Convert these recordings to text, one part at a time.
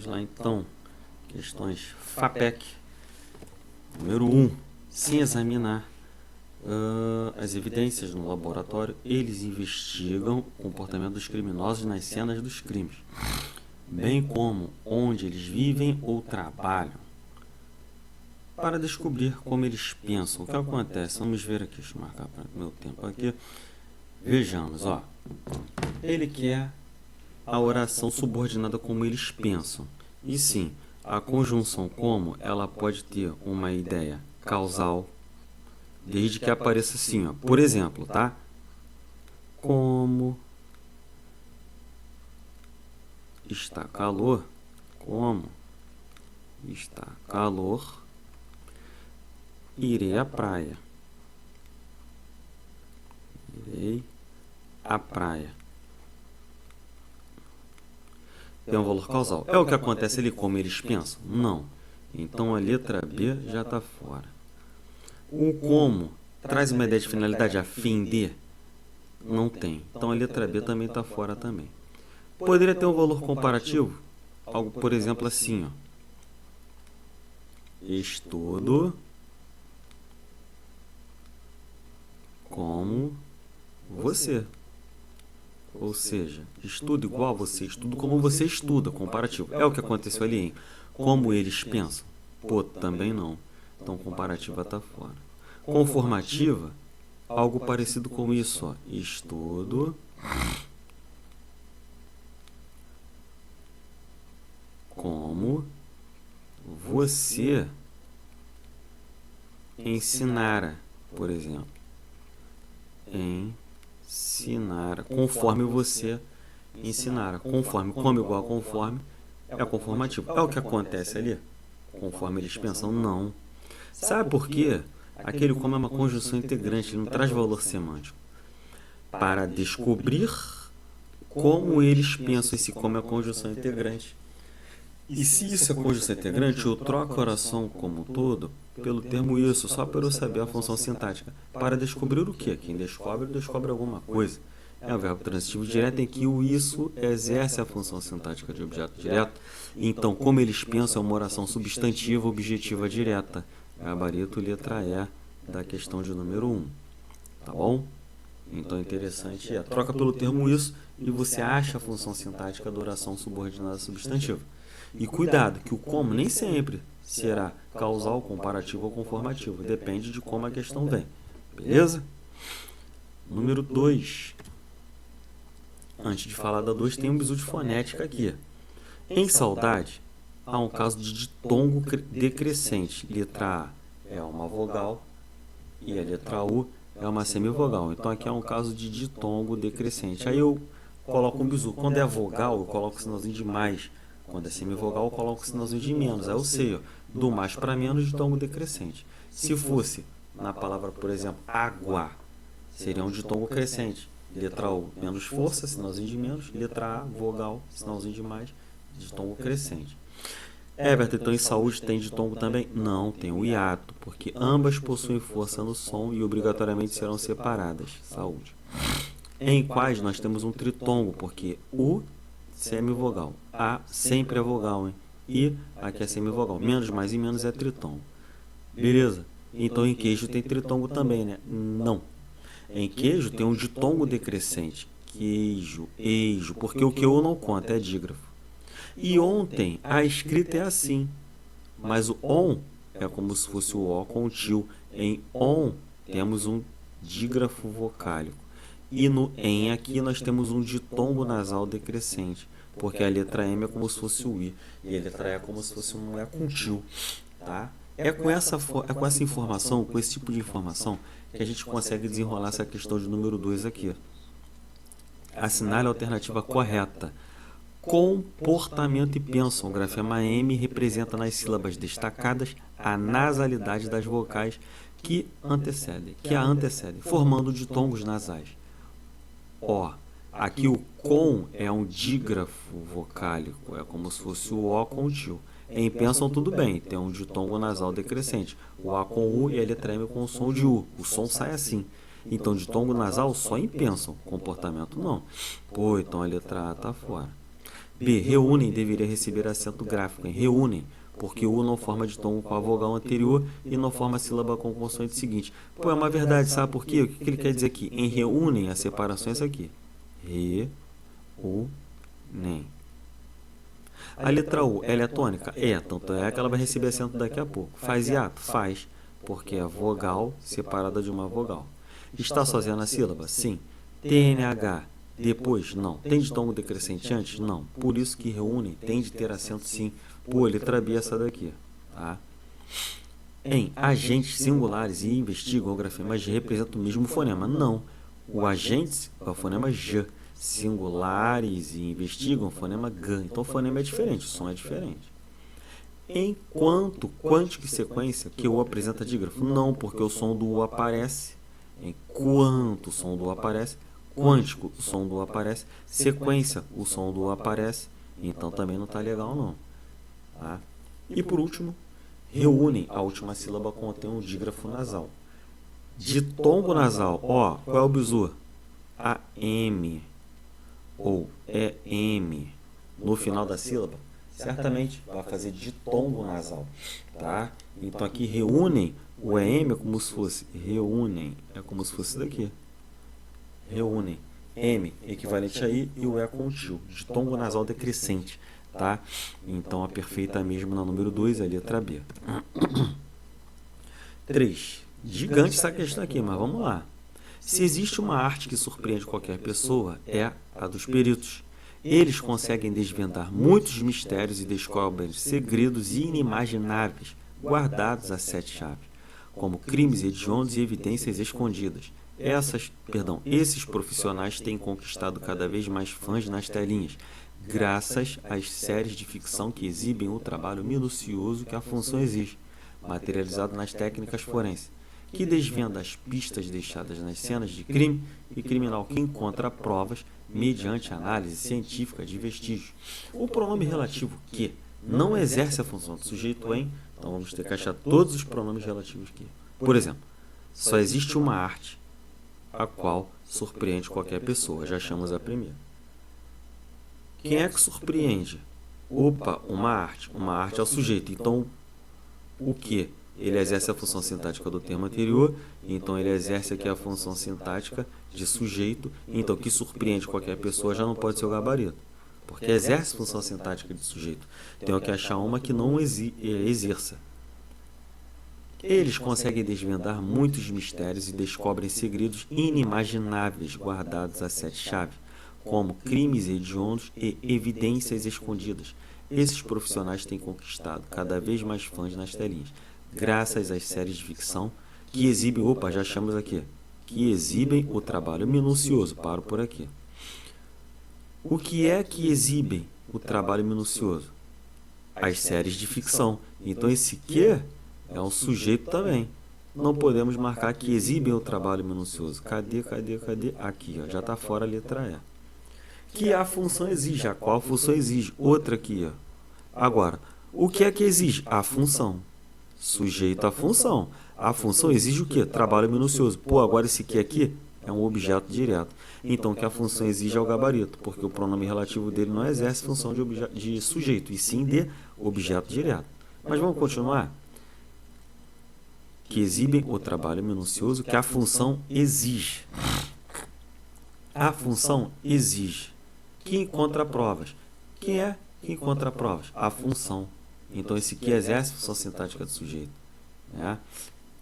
Vamos lá então. Questões FAPEC. Número 1. Sem examinar as evidências no laboratório, eles investigam o comportamento dos criminosos nas cenas dos crimes, bem como onde eles vivem ou trabalham, para descobrir como eles pensam. O que acontece? Vamos ver aqui, deixa eu marcar para meu tempo aqui. Vejamos, ó. Ele quer a oração subordinada como eles pensam. E sim, a conjunção como, ela pode ter uma ideia causal, desde que apareça assim, ó. Por exemplo, tá? Como está calor, como está calor, irei à praia. Irei à praia. Tem um valor causal. É o que acontece ali como eles pensam? Não. Então a letra B já está fora. O como traz uma ideia de finalidade a fim de? Não tem. Então a letra B também está fora também. Poderia ter um valor comparativo? Algo, por exemplo, assim, ó. Estudo como você. Ou seja, estudo igual a você, estudo como você estuda, comparativo. É o que aconteceu ali, hein? Como eles pensam? Pô, também não. Então, comparativa está fora. Conformativa, algo parecido com isso, ó. Estudo como você ensinara, por exemplo. Ensinara, conforme você ensinara. Conforme, como igual a conforme, é conformativo. É o que acontece ali? Conforme eles pensam, não. Sabe por quê? Aquele como é uma conjunção integrante, ele não traz valor semântico. Para descobrir como eles pensam, esse como é a conjunção integrante. E se isso é conjunção integrante, eu troco a oração como um todo pelo termo isso, só para eu saber a função sintática. Para descobrir o quê? Quem descobre, descobre alguma coisa. É o verbo transitivo direto em que o isso exerce a função sintática de objeto direto. Então, como eles pensam, é uma oração substantiva objetiva direta. Gabarito, letra E da questão de número 1. Tá bom? Então, interessante é, troca pelo termo isso e você acha a função sintática da oração subordinada substantiva. E cuidado, que o como nem sempre será causal, comparativo ou conformativo. Depende de como a questão vem. Beleza? Número 2. Antes de falar da 2, tem um bizu de fonética aqui. Em saudade, há um caso de ditongo decrescente. Letra A é uma vogal e a letra U é uma semivogal. Então, aqui é um caso de ditongo decrescente. Aí eu coloco um bizu. Quando é vogal, eu coloco o sinalzinho de mais. Quando é semivogal, eu coloco o sinalzinho de menos. Aí eu sei, ó, do mais para menos, ditongo decrescente. Se fosse na palavra, por exemplo, água, seria um ditongo crescente. Letra U, menos força, sinalzinho de menos. Letra A, vogal, sinalzinho de mais, ditongo crescente. Everton, então em saúde tem ditongo também? Não, tem o hiato, porque ambas possuem força no som e obrigatoriamente serão separadas. Saúde. Em quais nós temos um tritongo, porque o semivogal. A sempre é vogal, hein? E aqui é semivogal. Menos, mais e menos é tritongo. Beleza? Então em queijo tem tritongo também, né? Não. Em queijo tem um ditongo decrescente. Queijo, eijo, porque o que eu não conta é dígrafo. E ontem a escrita é assim, mas o on é como se fosse o O com o tio. Em on temos um dígrafo vocálico. E no em aqui nós temos um ditongo nasal decrescente, porque a letra M é como se fosse o I e a letra E é como se fosse um E com tio. Tá? É com essa informação, com esse tipo de informação, que a gente consegue desenrolar essa questão de número 2 aqui. Assinale a alternativa correta. Comportamento e pensam. O grafema M representa nas sílabas destacadas a nasalidade das vocais que a antecedem, formando ditongos nasais. Ó, aqui o com é um dígrafo vocálico, é como se fosse o O com o tio. Em pensam tudo bem, tem um ditongo nasal decrescente, o A com U e a letra M com o som de U. O som sai assim. Então, ditongo nasal só em pensam, comportamento não. Pô, então a letra A está fora. B. Reúnem deveria receber acento gráfico em reúnem, porque o não forma ditongo com a vogal anterior e não forma sílaba com a consoante seguinte. Pô, é uma verdade, sabe por quê? O que ele quer dizer aqui? Em reúnem, a separação é essa aqui. Re, u, nem. A letra U, ela é tônica? É, tanto é que ela vai receber acento daqui a pouco. Faz hiato? Faz, porque é vogal separada de uma vogal. Está sozinha na sílaba? Sim. TNH, depois? Não. Tem ditongo decrescente antes? Não. Por isso que reúnem, tem de ter acento sim. Pô, letra B essa daqui, tá? Em agentes singulares e investigam o grafema G representa o mesmo fonema? Não. O agentes é o fonema J. Singulares e investigam o fonema G. Então o fonema é diferente, o som é diferente. Enquanto quântico e sequência, que o apresenta dígrafo? Não, porque o som do U aparece. Enquanto o som do U aparece, quântico, o som do U aparece. Sequência, o som do U aparece. Então também não está legal, não. Tá? E por último, reúnem a última sílaba contém um dígrafo nasal. Ditongo nasal, ó, qual é o bizu? AM ou EM no final da sílaba, certamente vai fazer ditongo nasal, tá? Então aqui reúnem, o EM é como se fosse, reúnem, é como se fosse daqui. Reúnem, M equivalente a I e o E contínuo, ditongo nasal decrescente, tá? Então a perfeita mesmo na número 2 é a letra B. 3. Gigante essa questão aqui, mas vamos lá. Se existe uma arte que surpreende qualquer pessoa, é a dos peritos. Eles conseguem desvendar muitos mistérios e descobrem segredos inimagináveis guardados a 7 chaves, como crimes hediondos e evidências escondidas. Esses profissionais têm conquistado cada vez mais fãs nas telinhas, graças às séries de ficção que exibem o trabalho minucioso que a função exige, materializado nas técnicas forenses, que desvenda as pistas deixadas nas cenas de crime e criminal que encontra provas mediante análise científica de vestígios. O pronome relativo que não exerce a função do sujeito em, então vamos ter que achar todos os pronomes relativos que. Por exemplo, só existe uma arte a qual surpreende qualquer pessoa, já achamos a primeira. Quem é que surpreende? Opa, uma arte. Uma arte é o sujeito. Então, o que? Ele exerce a função sintática do termo anterior, então ele exerce aqui a função sintática de sujeito, então que surpreende qualquer pessoa já não pode ser o gabarito, porque exerce função sintática de sujeito. Tenho que achar uma que não exerça. Eles conseguem desvendar muitos mistérios e descobrem segredos inimagináveis guardados a 7 chaves, como crimes hediondos e evidências escondidas. Esses profissionais têm conquistado cada vez mais fãs nas telinhas, graças às séries de ficção que exibem, já achamos aqui, que exibem o trabalho minucioso. Paro por aqui. O que é que exibem o trabalho minucioso? As séries de ficção. Então esse que é um sujeito também. Não podemos marcar que exibem o trabalho minucioso. Cadê? Aqui, ó, já está fora a letra E. Que a função exige. A qual função exige? Outra aqui, ó. Agora, o que é que exige? A função. Sujeito à função. A função exige o quê? Trabalho minucioso. Pô, agora esse que aqui é um objeto direto. Então, o que a função exige é o gabarito, porque o pronome relativo dele não exerce função de sujeito, e sim de objeto direto. Mas vamos continuar? Que exibem o trabalho minucioso que a função exige. A função exige. Que encontra provas. Quem é que encontra provas? A função. Então, esse que exerce função sintática do sujeito. Né?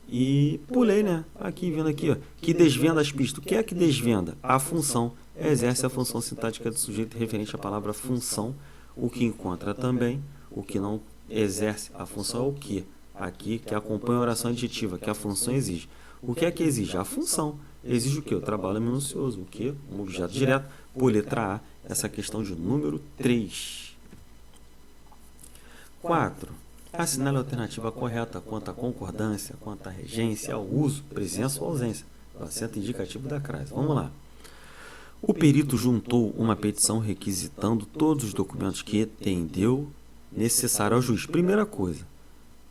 E pulei, né? Aqui, vendo aqui, ó. Que desvenda as pistas. O que é que desvenda? A função. Exerce a função sintática do sujeito referente à palavra função. O que encontra também. O que não exerce a função é o que. Aqui, que acompanha a oração adjetiva, que a função exige. O que é que exige? A função. Exige o que? O trabalho minucioso. O que? Um objeto direto. Por letra A, essa questão de número 3. 4. Assinale a alternativa correta quanto à concordância, quanto à regência, ao uso, presença ou ausência do acento indicativo da crase. Vamos lá. O perito juntou uma petição requisitando todos os documentos que entendeu necessário ao juiz. Primeira coisa,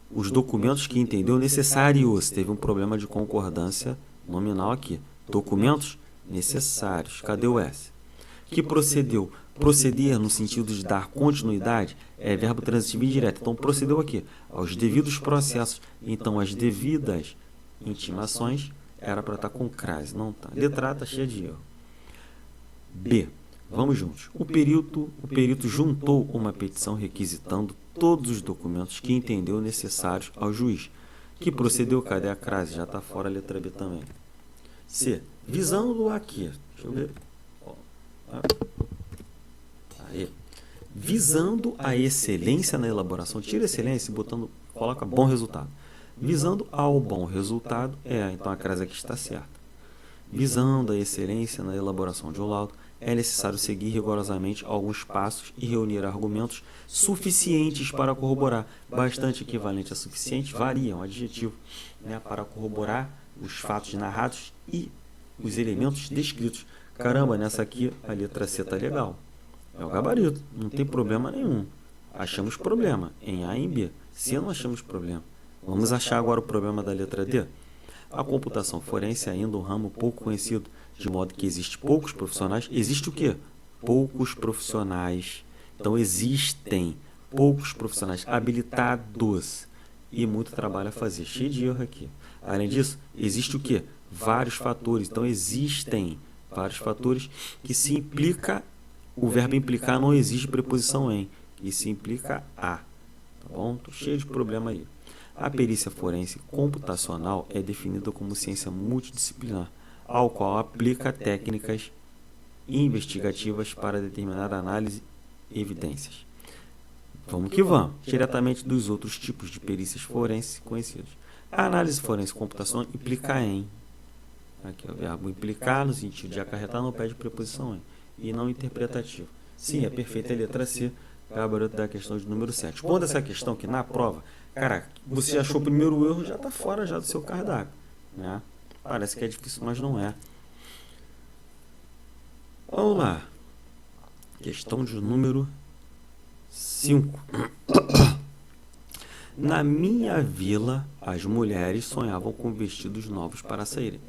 os documentos que entendeu necessários. Teve um problema de concordância nominal aqui. Documentos necessários. Cadê o S? Que procedeu? Proceder no sentido de dar continuidade é verbo transitivo indireto. Então, procedeu aqui aos devidos processos. Então, as devidas intimações era para estar com crase, não tá. Letra A está cheia de erro. B. Vamos juntos. O perito juntou uma petição requisitando todos os documentos que entendeu necessários ao juiz. Que procedeu? Cadê a crase? Já está fora a letra B também. C. Visando aqui. Deixa eu ver. Aí. Visando a excelência na elaboração. Tira excelência e coloca bom resultado. Visando ao bom resultado, então a crase aqui está certa. Visando a excelência na elaboração de um laudo, é necessário seguir rigorosamente alguns passos e reunir argumentos suficientes para corroborar. Bastante equivalente a suficiente varia, um adjetivo, né, para corroborar os fatos narrados e os elementos descritos. Caramba, nessa aqui a letra C está legal. É o gabarito, não tem problema nenhum. Achamos problema em A e em B. C não achamos problema. Vamos achar agora o problema da letra D. A computação forense é ainda um ramo pouco conhecido, de modo que existe poucos profissionais. Existe o quê? Poucos profissionais. Então, existem poucos profissionais habilitados e muito trabalho a fazer. Cheio de erro aqui. Além disso, existe o quê? Vários fatores. Então, existem vários fatores que se implica, o verbo implicar não existe preposição em, e se implica a. Tá bom? Tô cheio de problema aí. A perícia forense computacional é definida como ciência multidisciplinar, ao qual aplica técnicas investigativas para determinar análise e evidências. Vamos que vamos, diretamente dos outros tipos de perícias forenses conhecidos. A análise forense computacional implica em. Aqui é o verbo implicar, no sentido de acarretar, não pede preposição em, e não interpretativo. Sim, é perfeita a letra C, gabarito da questão de número 7. Quando essa questão que na prova, caraca, você achou o primeiro erro, já está fora já do seu cardápio, né? Parece que é difícil, mas não é. Vamos lá. Questão de número 5. Na minha vila, as mulheres sonhavam com vestidos novos para saírem.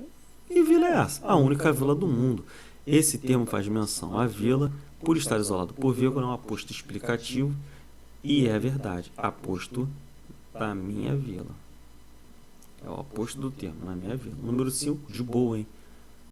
Que vila é essa? A única vila do mundo. Esse termo faz menção à vila, por estar isolado por vírgula, é um aposto explicativo, e é verdade, aposto da minha vila. É o aposto do termo, na minha vila. Número 5, de boa, hein?